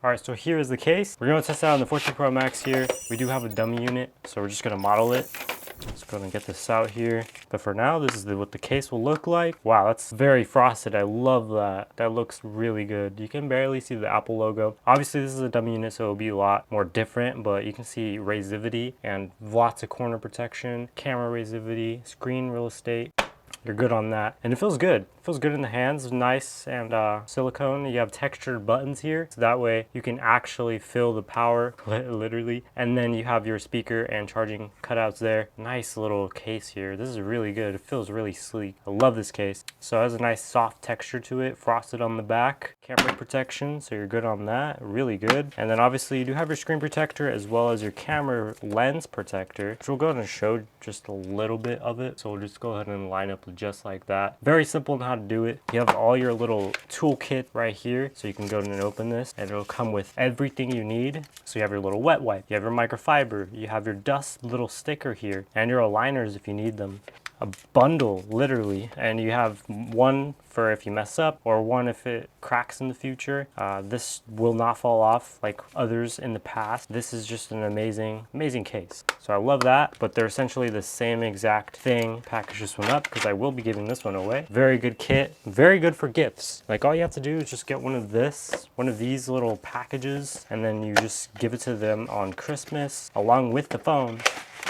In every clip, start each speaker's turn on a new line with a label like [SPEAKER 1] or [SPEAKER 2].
[SPEAKER 1] All right, so here is the case. We're gonna test it out on the 14 Pro Max here. We do have a dummy unit, so we're just gonna model it. Let's go and get this out here. But for now, this is what the case will look like. Wow, that's very frosted. I love that. That looks really good. You can barely see the Apple logo. Obviously, this is a dummy unit, so it'll be a lot more different, but you can see razivity and lots of corner protection, camera razivity, screen real estate. You're good on that, and it feels good. It feels good in the hands, nice and silicone. You have textured buttons here, so that way you can actually feel the power, literally. And then you have your speaker and charging cutouts there. Nice little case here. This is really good. It feels really sleek. I love this case. So it has a nice soft texture to it, frosted on the back. Camera protection, so you're good on that. Really good. And then obviously you do have your screen protector as well as your camera lens protector, which we'll go ahead and show just a little bit of it. So we'll just go ahead and line up just like that. Very simple on how to do it. You have all your little toolkit right here, so you can go ahead and open this and it'll come with everything you need. So you have your little wet wipe, you have your microfiber, you have your dust little sticker here, and your aligners if you need them. A bundle, literally, and you have one for if you mess up or one if it cracks in the future. This will not fall off like others in the past. This is just an amazing case. So I love that, but they're essentially the same exact thing. Package this one up because I will be giving this one away. Very good kit, very good for gifts. Like all you have to do is just get one of these little packages, and then you just give it to them on Christmas along with the phone.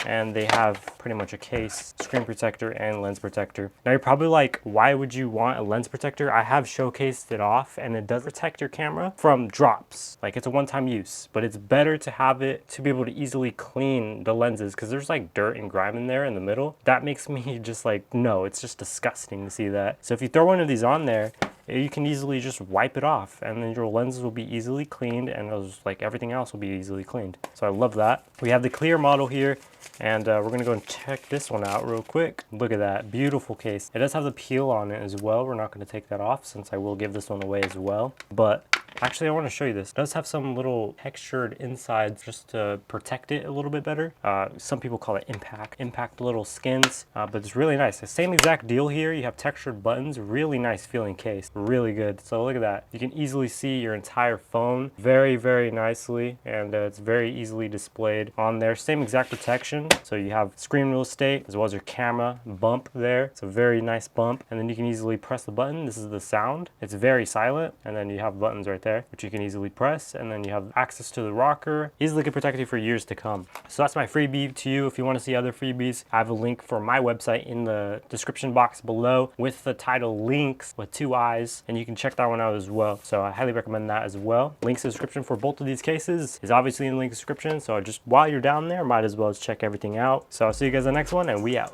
[SPEAKER 1] And they have pretty much a case, screen protector and lens protector. Now you're probably like, why would you want a lens protector? I have showcased it off, and it does protect your camera from drops. Like, it's a one-time use, but it's better to have it to be able to easily clean the lenses, because there's like dirt and grime in there in the middle. That makes me just like, no, it's just disgusting to see that. So if you throw one of these on there, you can easily just wipe it off, and then your lenses will be easily cleaned, and those, like everything else, will be easily cleaned. So I love that. We have the clear model here, and we're gonna go and check this one out real quick. Look at that, beautiful case. It does have the peel on it as well. We're not gonna take that off since I will give this one away as well. But actually, I want to show you this. It does have some little textured insides just to protect it a little bit better. Some people call it impact little skins, but it's really nice. The same exact deal here. You have textured buttons, really nice feeling case, really good. So look at that. You can easily see your entire phone very nicely, and it's very easily displayed on there. Same exact protection. So you have screen real estate as well as your camera bump there. It's a very nice bump, and then you can easily press the button. This is the sound. It's very silent, and then you have buttons right there, which you can easily press, and then you have access to the rocker. Easily can protect you for years to come. So that's my freebie to you. If you want to see other freebies, I have a link for my website in the description box below with the title links with 2 eyes, and you can check that one out as well. So I highly recommend that as well. Links in the description for both of these cases is obviously in the link description, so just while you're down there, might as well check everything out. So I'll see you guys in the next one, and we out.